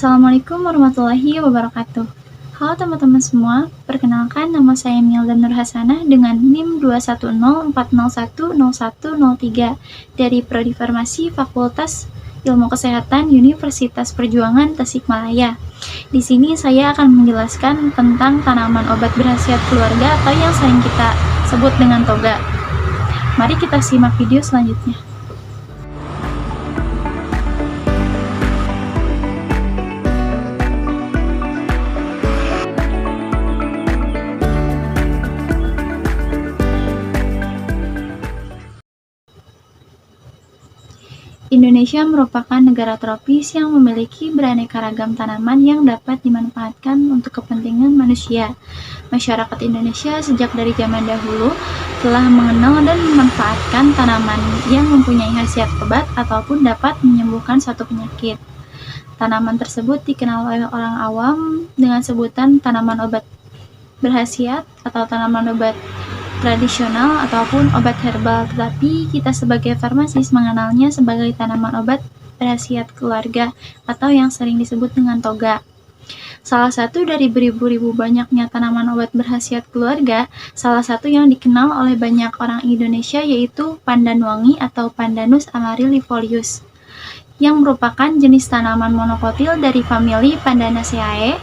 Assalamualaikum warahmatullahi wabarakatuh. Halo teman-teman semua, perkenalkan nama saya Milda Nur Hasanah dengan NIM 21040010103 dari Prodi Farmasi Fakultas Ilmu Kesehatan Universitas Perjuangan Tasikmalaya. Di sini saya akan menjelaskan tentang tanaman obat berkhasiat keluarga atau yang sering kita sebut dengan toga. Mari kita simak video selanjutnya. Indonesia merupakan negara tropis yang memiliki beraneka ragam tanaman yang dapat dimanfaatkan untuk kepentingan manusia. Masyarakat Indonesia sejak dari zaman dahulu telah mengenal dan memanfaatkan tanaman yang mempunyai khasiat obat ataupun dapat menyembuhkan suatu penyakit. Tanaman tersebut dikenal oleh orang awam dengan sebutan tanaman obat berkhasiat atau tanaman obat tradisional ataupun obat herbal, tetapi kita sebagai farmasis mengenalnya sebagai tanaman obat berkhasiat keluarga atau yang sering disebut dengan toga. Salah satu dari beribu-ribu banyaknya tanaman obat berkhasiat keluarga, salah satu yang dikenal oleh banyak orang Indonesia yaitu pandan wangi atau Pandanus amarylifolius, yang merupakan jenis tanaman monokotil dari famili Pandanaceae,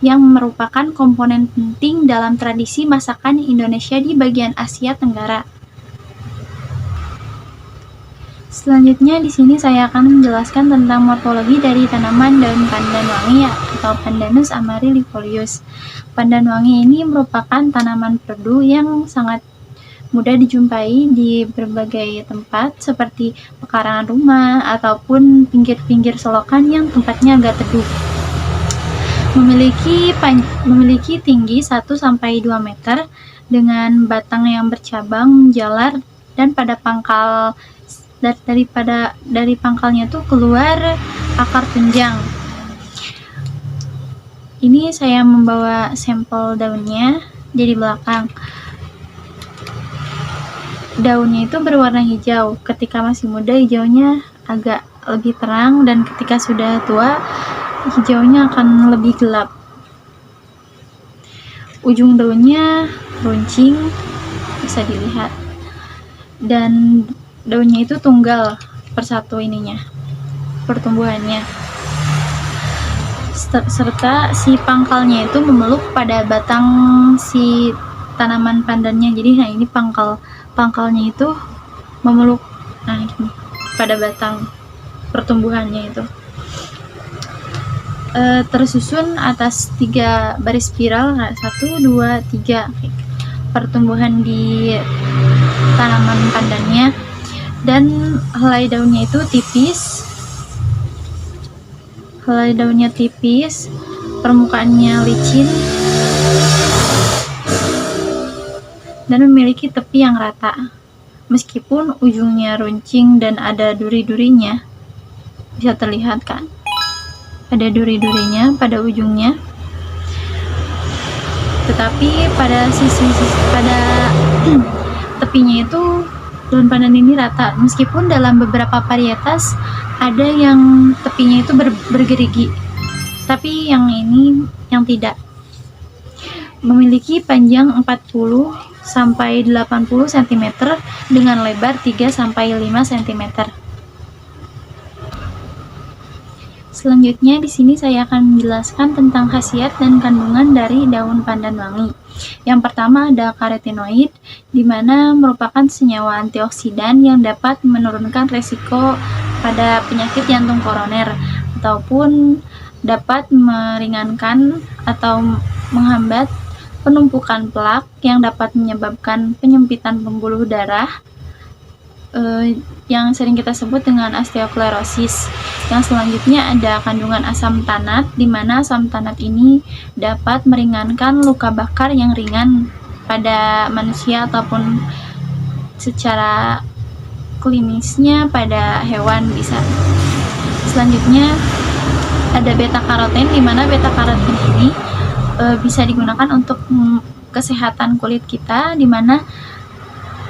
yang merupakan komponen penting dalam tradisi masakan Indonesia di bagian Asia Tenggara. Selanjutnya di sini saya akan menjelaskan tentang morfologi dari tanaman daun pandan wangi atau Pandanus amarylifolius. Pandan wangi ini merupakan tanaman perdu yang sangat mudah dijumpai di berbagai tempat seperti pekarangan rumah ataupun pinggir-pinggir selokan yang tempatnya agak teduh. Memiliki tinggi 1-2 meter dengan batang yang bercabang, jalar, dan pada pangkal dari pangkalnya tuh keluar akar tunjang. Ini saya membawa sampel daunnya di belakang. Daunnya itu berwarna hijau. Ketika masih muda hijaunya agak lebih terang, dan ketika sudah tua hijaunya akan lebih gelap. Ujung daunnya runcing, bisa dilihat, dan daunnya itu tunggal persatu pertumbuhannya, serta si pangkalnya itu memeluk pada batang si tanaman pandannya. Jadi ini pangkalnya itu memeluk pada batang pertumbuhannya itu. Tersusun atas 3 baris spiral, 1, 2, 3 pertumbuhan di tanaman pandannya, dan helai daunnya itu tipis, permukaannya licin dan memiliki tepi yang rata. Meskipun ujungnya runcing dan ada duri-durinya, bisa terlihat kan? Ada duri-durinya pada ujungnya, tetapi pada tepinya itu daun pandan ini rata, meskipun dalam beberapa varietas ada yang tepinya itu bergerigi, tapi yang ini yang tidak. Memiliki panjang 40-80 cm dengan lebar 3-5 cm. Selanjutnya di sini saya akan menjelaskan tentang khasiat dan kandungan dari daun pandan wangi. Yang pertama ada karotenoid, di mana merupakan senyawa antioksidan yang dapat menurunkan resiko pada penyakit jantung koroner ataupun dapat meringankan atau menghambat penumpukan plak yang dapat menyebabkan penyempitan pembuluh darah yang sering kita sebut dengan osteosklerosis. Yang selanjutnya ada kandungan asam tanat, di mana asam tanat ini dapat meringankan luka bakar yang ringan pada manusia ataupun secara klinisnya pada hewan bisa. Selanjutnya ada beta karoten, di mana beta karoten ini bisa digunakan untuk kesehatan kulit kita, di mana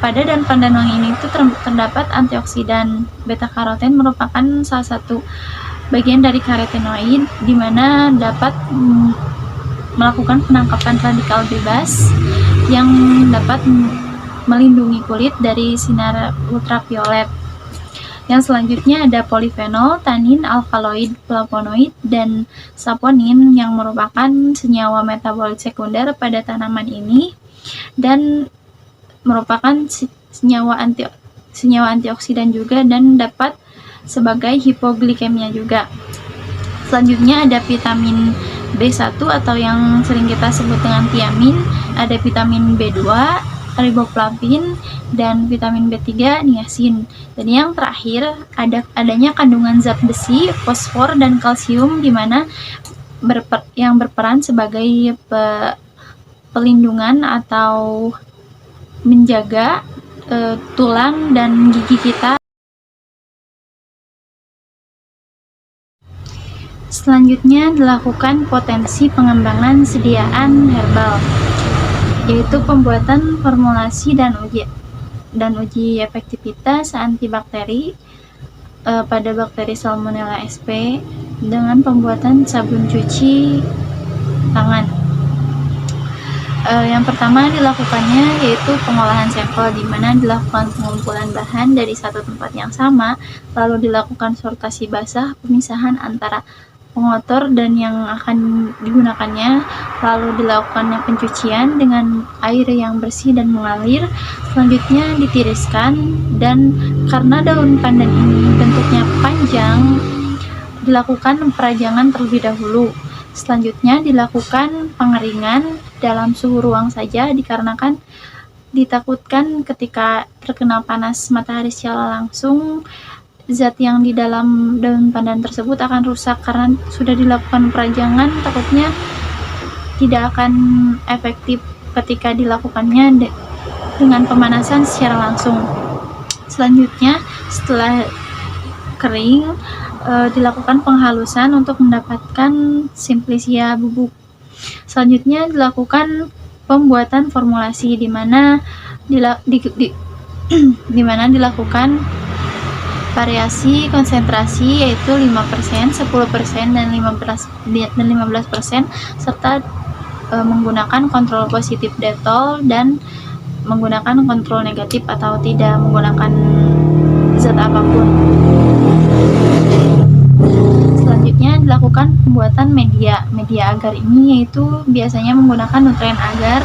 pada daun pandan wangi ini itu terdapat antioksidan. Beta karoten merupakan salah satu bagian dari karotenoid, di mana dapat melakukan penangkapan radikal bebas yang dapat melindungi kulit dari sinar ultraviolet. Yang selanjutnya ada polifenol, tanin, alkaloid, flavonoid, dan saponin yang merupakan senyawa metabolit sekunder pada tanaman ini dan merupakan senyawa antioksidan juga dan dapat sebagai hipoglikemia juga. Selanjutnya ada vitamin B1 atau yang sering kita sebut dengan tiamin, ada vitamin B2, riboflavin, dan vitamin B3, niacin. Dan yang terakhir adanya kandungan zat besi, fosfor, dan kalsium di mana yang berperan sebagai pelindungan atau menjaga tulang dan gigi kita. Selanjutnya dilakukan potensi pengembangan sediaan herbal, yaitu pembuatan formulasi dan uji efektivitas antibakteri pada bakteri Salmonella sp dengan pembuatan sabun cuci tangan. Yang pertama dilakukannya yaitu pengolahan sampel, di mana dilakukan pengumpulan bahan dari satu tempat yang sama, lalu dilakukan sortasi basah, pemisahan antara pengotor dan yang akan digunakannya, lalu dilakukan pencucian dengan air yang bersih dan mengalir. Selanjutnya ditiriskan, dan karena daun pandan ini bentuknya panjang, dilakukan perajangan terlebih dahulu. Selanjutnya dilakukan pengeringan dalam suhu ruang saja, dikarenakan ditakutkan ketika terkena panas matahari secara langsung, zat yang di dalam daun pandan tersebut akan rusak. Karena sudah dilakukan perajangan, takutnya tidak akan efektif ketika dilakukannya dengan pemanasan secara langsung. Selanjutnya setelah kering, dilakukan penghalusan untuk mendapatkan simplicia bubuk. Selanjutnya dilakukan pembuatan formulasi, di mana dilakukan variasi konsentrasi, yaitu 5%, 10%, dan 15%, serta menggunakan kontrol positif Dettol dan menggunakan kontrol negatif atau tidak menggunakan zat apapun. Selanjutnya dilakukan pembuatan media agar ini, yaitu biasanya menggunakan nutrien agar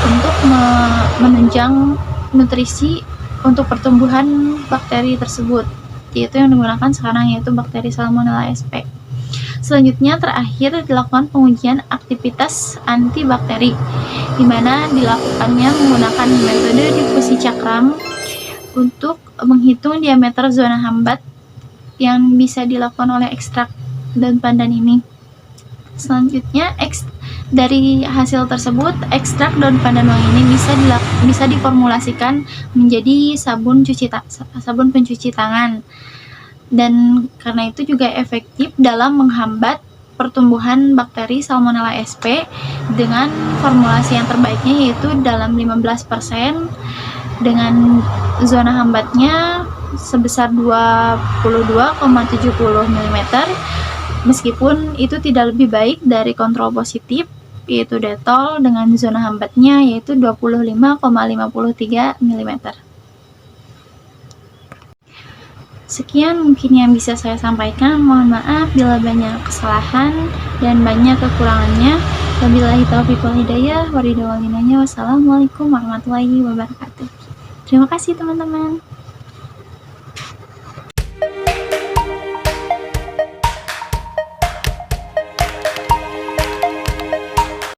untuk menunjang nutrisi untuk pertumbuhan bakteri tersebut, yaitu yang digunakan sekarang yaitu bakteri Salmonella sp. Selanjutnya terakhir dilakukan pengujian aktivitas antibakteri, di mana dilakukannya menggunakan metode difusi cakram untuk menghitung diameter zona hambat yang bisa dilakukan oleh ekstrak daun pandan ini. Selanjutnya dari hasil tersebut, ekstrak daun pandan wangi ini bisa diformulasikan menjadi sabun pencuci tangan, dan karena itu juga efektif dalam menghambat pertumbuhan bakteri Salmonella sp dengan formulasi yang terbaiknya yaitu dalam 15% dengan zona hambatnya sebesar 22,70 mm, meskipun itu tidak lebih baik dari kontrol positif yaitu Dettol dengan zona hambatnya yaitu 25,53 mm. Sekian mungkin yang bisa saya sampaikan. Mohon maaf bila banyak kesalahan dan banyak kekurangannya. Wabillahi taufiq wal hidayah. Wassalamualaikum warahmatullahi wabarakatuh. Terima kasih teman-teman.